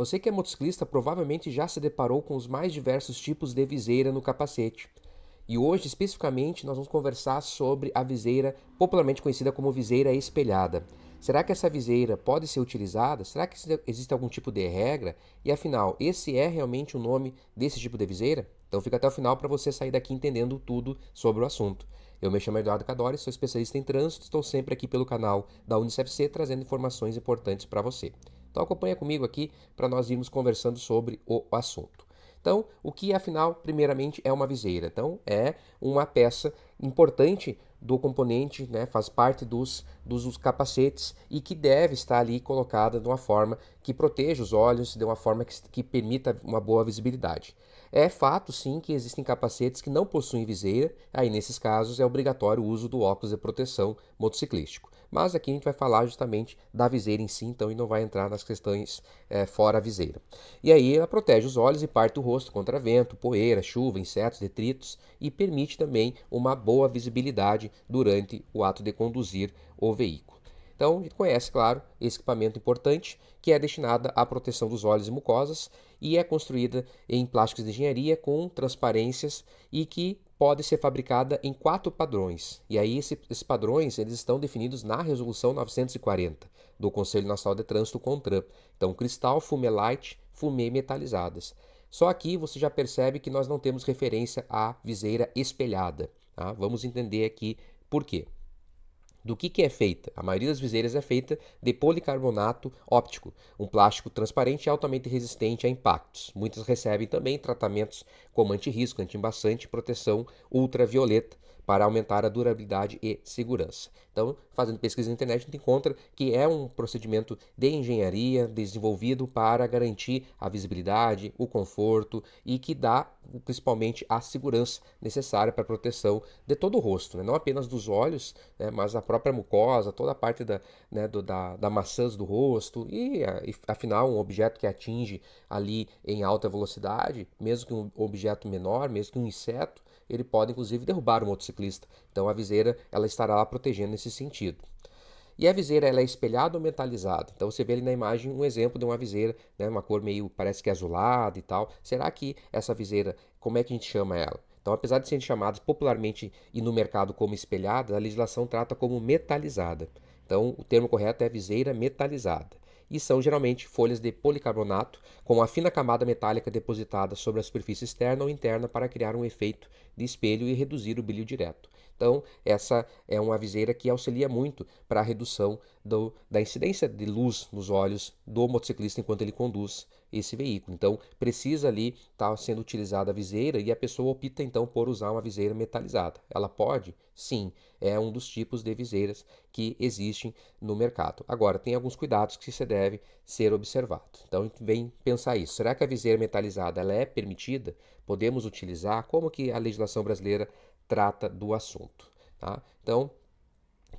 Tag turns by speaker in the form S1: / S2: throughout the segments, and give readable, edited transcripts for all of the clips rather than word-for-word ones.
S1: Você que é motociclista provavelmente já se deparou com os mais diversos tipos de viseira no capacete. E hoje, especificamente, nós vamos conversar sobre a viseira popularmente conhecida como viseira espelhada. Será que essa viseira pode ser utilizada? Será que existe algum tipo de regra? E afinal, esse é realmente o nome desse tipo de viseira? Então fica até o final para você sair daqui entendendo tudo sobre o assunto. Eu me chamo Eduardo Cadori, sou especialista em trânsito, estou sempre aqui pelo canal da UnicefC trazendo informações importantes para você. Então acompanha comigo aqui para nós irmos conversando sobre o assunto. Então, o que afinal, primeiramente, é uma viseira? Então, é uma peça importante do componente, né, faz parte dos capacetes e que deve estar ali colocada de uma forma que proteja os olhos, de uma forma que permita uma boa visibilidade. É fato, sim, que existem capacetes que não possuem viseira, aí nesses casos é obrigatório o uso do óculos de proteção motociclístico. Mas aqui a gente vai falar justamente da viseira em si, então, e não vai entrar nas questões fora a viseira. E aí ela protege os olhos e parte do rosto contra vento, poeira, chuva, insetos, detritos e permite também uma boa visibilidade durante o ato de conduzir o veículo. Então, a gente conhece, claro, esse equipamento importante que é destinado à proteção dos olhos e mucosas e é construída em plásticos de engenharia com transparências e que pode ser fabricada em 4 padrões. E aí esses padrões eles estão definidos na Resolução 940 do Conselho Nacional de Trânsito CONTRAN. Então, cristal, fumê light, fumê metalizadas. Só aqui você já percebe que nós não temos referência à viseira espelhada. Tá? Vamos entender aqui por quê. Do que é feita? A maioria das viseiras é feita de policarbonato óptico, um plástico transparente e altamente resistente a impactos. Muitas recebem também tratamentos como antirrisco, antiembaçante e proteção ultravioleta para aumentar a durabilidade e segurança. Então, fazendo pesquisa na internet, a gente encontra que é um procedimento de engenharia desenvolvido para garantir a visibilidade, o conforto e que dá principalmente a segurança necessária para a proteção de todo o rosto, né? Não apenas dos olhos, né? Mas a própria mucosa, toda a parte da maçãs do rosto e, afinal, um objeto que atinge ali em alta velocidade, mesmo que um objeto menor, mesmo que um inseto, ele pode inclusive derrubar o motociclista. Então a viseira ela estará lá protegendo nesse sentido. E a viseira ela é espelhada ou metalizada? Então você vê ali na imagem um exemplo de uma viseira, né, uma cor meio parece que azulada e tal. Será que essa viseira, como é que a gente chama ela? Então, apesar de serem chamadas popularmente e no mercado como espelhada, a legislação trata como metalizada. Então, o termo correto é viseira metalizada. E são geralmente folhas de policarbonato com uma fina camada metálica depositada sobre a superfície externa ou interna para criar um efeito de espelho e reduzir o brilho direto. Então, essa é uma viseira que auxilia muito para a redução da incidência de luz nos olhos do motociclista enquanto ele conduz esse veículo. Então, precisa ali estar sendo utilizada a viseira e a pessoa opta então por usar uma viseira metalizada. Ela pode? Sim, é um dos tipos de viseiras que existem no mercado. Agora, tem alguns cuidados que você deve ser observado. Então, vem pensar isso. Será que a viseira metalizada ela é permitida? Podemos utilizar? Como que a legislação brasileira trata do assunto? Tá? Então,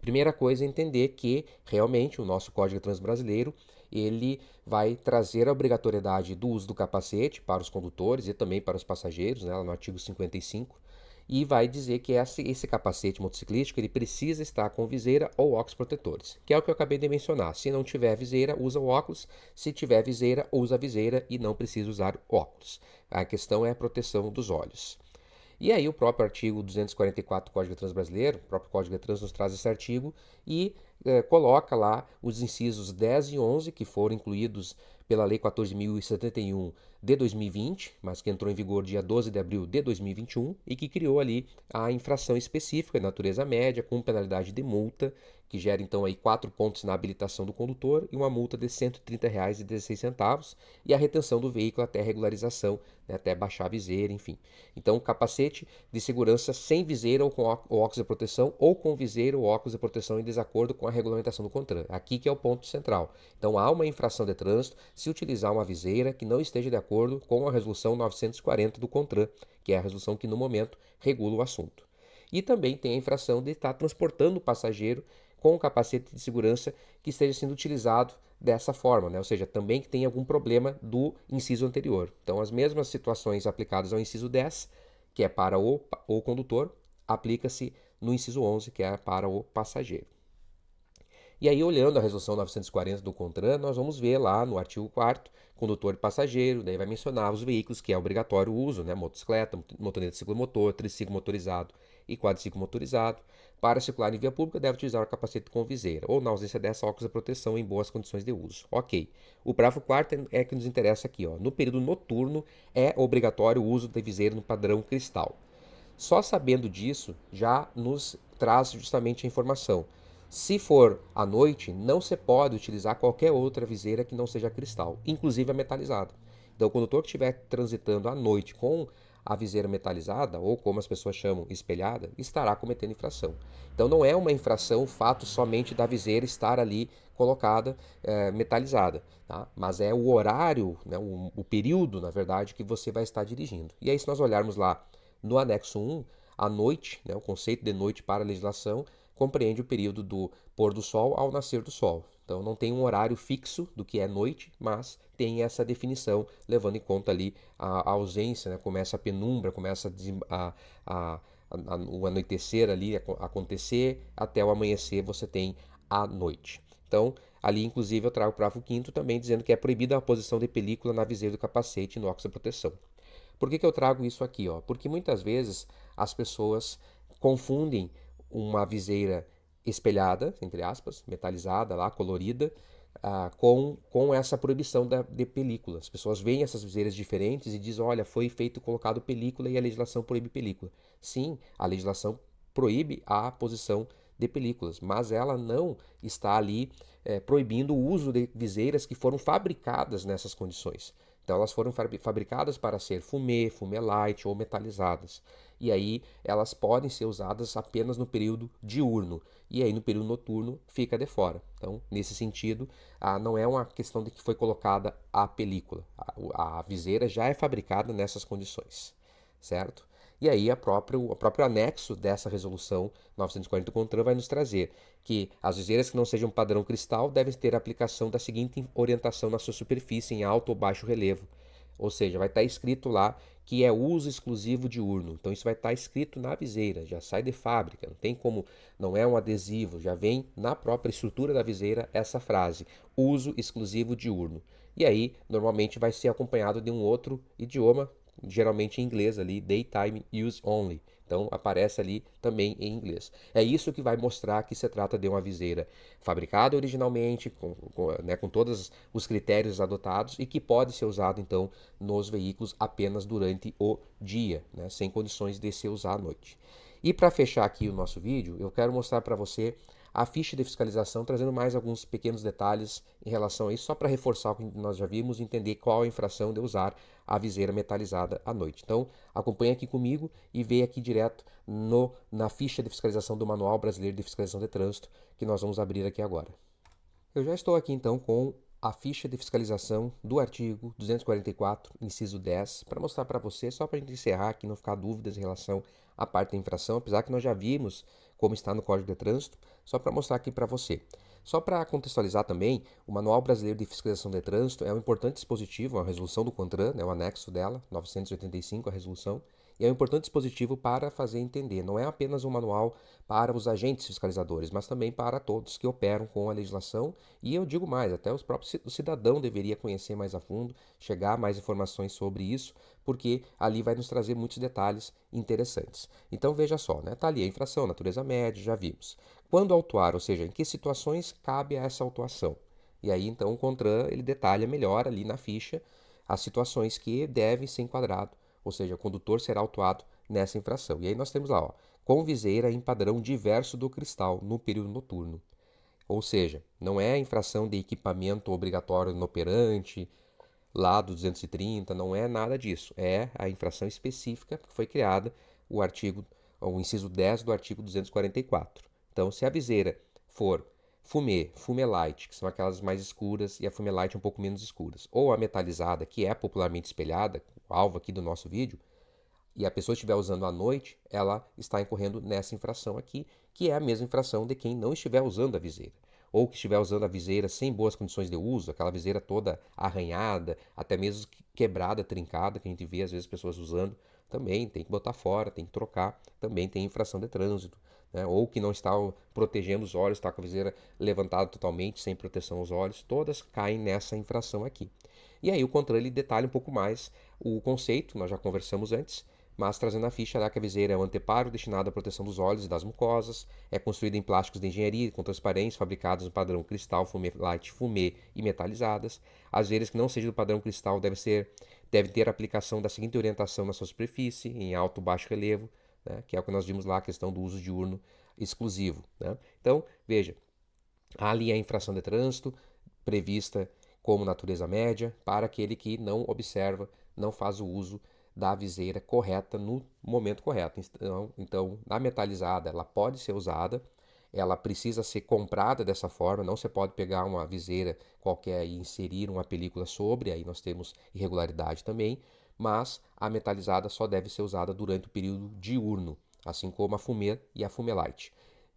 S1: primeira coisa é entender que realmente o nosso Código de Trânsito brasileiro ele vai trazer a obrigatoriedade do uso do capacete para os condutores e também para os passageiros, né, no artigo 55, e vai dizer que esse capacete motociclístico ele precisa estar com viseira ou óculos protetores, que é o que eu acabei de mencionar. Se não tiver viseira, usa o óculos. Se tiver viseira, usa a viseira e não precisa usar óculos. A questão é a proteção dos olhos. E aí o próprio artigo 244 do Código de Trânsito Brasileiro, o próprio Código de Trânsito nos traz esse artigo e coloca lá os incisos 10 e 11 que foram incluídos pela Lei 14.071 de 2020, mas que entrou em vigor dia 12 de abril de 2021 e que criou ali a infração específica de natureza média com penalidade de multa, que gera então aí 4 pontos na habilitação do condutor e uma multa de R$ 130,16 e a retenção do veículo até regularização, né, até baixar a viseira, enfim. Então, capacete de segurança sem viseira ou com óculos de proteção ou com viseira ou óculos de proteção em desacordo com a regulamentação do CONTRAN. Aqui que é o ponto central. Então, há uma infração de trânsito se utilizar uma viseira que não esteja de acordo com a resolução 940 do CONTRAN, que é a resolução que no momento regula o assunto. E também tem a infração de estar transportando o passageiro com o capacete de segurança que esteja sendo utilizado dessa forma, né? Ou seja, também que tem algum problema do inciso anterior. Então, as mesmas situações aplicadas ao inciso 10, que é para o condutor, aplica-se no inciso 11, que é para o passageiro. E aí, olhando a resolução 940 do CONTRAN, nós vamos ver lá no artigo 4º, condutor e passageiro, daí vai mencionar os veículos que é obrigatório o uso, né? Motocicleta, motoneta ciclomotor, triciclo motorizado e quadriciclo motorizado. Para circular em via pública, deve utilizar o capacete com viseira, ou na ausência dessa, óculos de proteção em boas condições de uso. Ok. O parágrafo 4º é que nos interessa aqui, ó. No período noturno, é obrigatório o uso de viseira no padrão cristal. Só sabendo disso já nos traz justamente a informação. Se for à noite, não se pode utilizar qualquer outra viseira que não seja cristal, inclusive a metalizada. Então, o condutor que estiver transitando à noite com a viseira metalizada, ou como as pessoas chamam, espelhada, estará cometendo infração. Então, não é uma infração o fato somente da viseira estar ali colocada metalizada, tá? Mas é o horário, né, o período, na verdade, que você vai estar dirigindo. E aí, se nós olharmos lá no anexo 1, a noite, né, o conceito de noite para a legislação, compreende o período do pôr do sol ao nascer do sol. Então não tem um horário fixo do que é noite, mas tem essa definição, levando em conta ali a ausência, né? Começa a penumbra, começa o anoitecer ali acontecer, até o amanhecer você tem a noite. Então, ali inclusive eu trago o parágrafo 5º também dizendo que é proibida a posição de película na viseira do capacete e no óculos de proteção. Por que eu trago isso aqui? Ó? Porque muitas vezes as pessoas confundem uma viseira espelhada, entre aspas, metalizada lá, colorida, com essa proibição de película. As pessoas veem essas viseiras diferentes e dizem, olha, foi feito colocado película e a legislação proíbe película. Sim, a legislação proíbe a posição de películas, mas ela não está ali proibindo o uso de viseiras que foram fabricadas nessas condições. Então elas foram fabricadas para ser fumê, fumê light ou metalizadas. E aí elas podem ser usadas apenas no período diurno. E aí no período noturno fica de fora. Então, nesse sentido, não é uma questão de que foi colocada a película. A viseira já é fabricada nessas condições, certo? E aí o próprio anexo dessa resolução 940 do CONTRAN vai nos trazer que as viseiras que não sejam padrão cristal devem ter a aplicação da seguinte orientação na sua superfície em alto ou baixo relevo. Ou seja, vai estar escrito lá que é uso exclusivo diurno. Então isso vai estar escrito na viseira, já sai de fábrica, não tem como, não é um adesivo, já vem na própria estrutura da viseira essa frase, uso exclusivo diurno. E aí, normalmente vai ser acompanhado de um outro idioma, geralmente em inglês ali, daytime use only. Então aparece ali também em inglês. É isso que vai mostrar que se trata de uma viseira fabricada originalmente, com todos os critérios adotados e que pode ser usado então nos veículos apenas durante o dia, né, sem condições de ser usado à noite. E para fechar aqui o nosso vídeo, eu quero mostrar para você a ficha de fiscalização, trazendo mais alguns pequenos detalhes em relação a isso, só para reforçar o que nós já vimos e entender qual a infração de usar a viseira metalizada à noite. Então, acompanhe aqui comigo e veja aqui direto na ficha de fiscalização do Manual Brasileiro de Fiscalização de Trânsito, que nós vamos abrir aqui agora. Eu já estou aqui então com a ficha de fiscalização do artigo 244, inciso 10, para mostrar para você, só para a gente encerrar aqui, não ficar dúvidas em relação à parte da infração, apesar que nós já vimos como está no Código de Trânsito, só para mostrar aqui para você. Só para contextualizar também, o Manual Brasileiro de Fiscalização de Trânsito é um importante dispositivo, a resolução do CONTRAN, né, o anexo dela, 985, a resolução, e é um importante dispositivo para fazer entender. Não é apenas um manual para os agentes fiscalizadores, mas também para todos que operam com a legislação. E eu digo mais, até os próprios cidadão deveria conhecer mais a fundo, chegar a mais informações sobre isso, porque ali vai nos trazer muitos detalhes interessantes. Então veja só, né? Tá ali a infração, natureza média, já vimos. Quando autuar, ou seja, em que situações cabe a essa autuação? E aí então o CONTRAN ele detalha melhor ali na ficha as situações que devem ser enquadrado, ou seja, o condutor será autuado nessa infração. E aí nós temos lá, ó, com viseira em padrão diverso do cristal no período noturno. Ou seja, não é a infração de equipamento obrigatório inoperante, lá do 230, não é nada disso. É a infração específica que foi criada, o inciso 10 do artigo 244. Então, se a viseira for fumê light, que são aquelas mais escuras, e a fumê light um pouco menos escuras, ou a metalizada, que é popularmente espelhada, o alvo aqui do nosso vídeo, e a pessoa estiver usando à noite, ela está incorrendo nessa infração aqui, que é a mesma infração de quem não estiver usando a viseira. Ou que estiver usando a viseira sem boas condições de uso, aquela viseira toda arranhada, até mesmo quebrada, trincada, que a gente vê às vezes pessoas usando, também tem que botar fora, tem que trocar, também tem infração de trânsito, né? Ou que não está protegendo os olhos, está com a viseira levantada totalmente, sem proteção aos olhos, todas caem nessa infração aqui. E aí o CONTRAN ele detalha um pouco mais o conceito, nós já conversamos antes, mas trazendo a ficha lá que a viseira é um anteparo destinado à proteção dos olhos e das mucosas, é construída em plásticos de engenharia com transparência, fabricados no padrão cristal, fumê, light, fumê e metalizadas. As viseiras que não sejam do padrão cristal devem ter aplicação da seguinte orientação na sua superfície, em alto ou baixo relevo, né, que é o que nós vimos lá, a questão do uso diurno exclusivo. Né? Então, veja, há ali a infração de trânsito prevista como natureza média para aquele que não observa, não faz o uso da viseira correta no momento correto. Então, na metalizada, ela pode ser usada, ela precisa ser comprada dessa forma, não se pode pegar uma viseira qualquer e inserir uma película sobre, aí nós temos irregularidade também, mas a metalizada só deve ser usada durante o período diurno, assim como a fumê e a fumê light.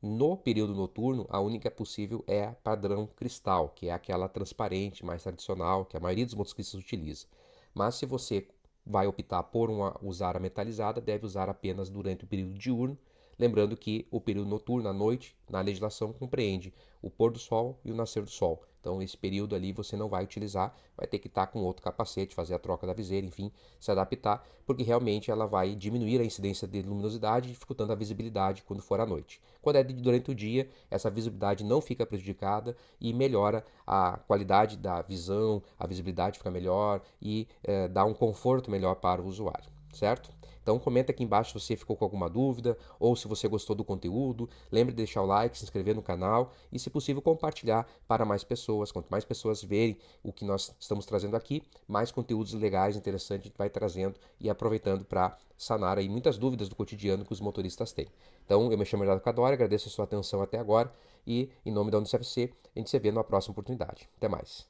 S1: No período noturno, a única possível é a padrão cristal, que é aquela transparente, mais tradicional, que a maioria dos motociclistas utiliza. Mas se você vai optar por usar a metalizada, deve usar apenas durante o período diurno, lembrando que o período noturno, à noite, na legislação, compreende o pôr do sol e o nascer do sol. Então, esse período ali você não vai utilizar, vai ter que estar com outro capacete, fazer a troca da viseira, enfim, se adaptar, porque realmente ela vai diminuir a incidência de luminosidade, dificultando a visibilidade quando for à noite. Quando é durante o dia, essa visibilidade não fica prejudicada e melhora a qualidade da visão, a visibilidade fica melhor e dá um conforto melhor para o usuário, certo? Então comenta aqui embaixo se você ficou com alguma dúvida ou se você gostou do conteúdo. Lembre de deixar o like, se inscrever no canal e, se possível, compartilhar para mais pessoas. Quanto mais pessoas verem o que nós estamos trazendo aqui, mais conteúdos legais, interessantes a gente vai trazendo e aproveitando para sanar aí muitas dúvidas do cotidiano que os motoristas têm. Então, eu me chamo Eduardo Cadori, agradeço a sua atenção até agora e, em nome da Unicef, a gente se vê numa próxima oportunidade. Até mais.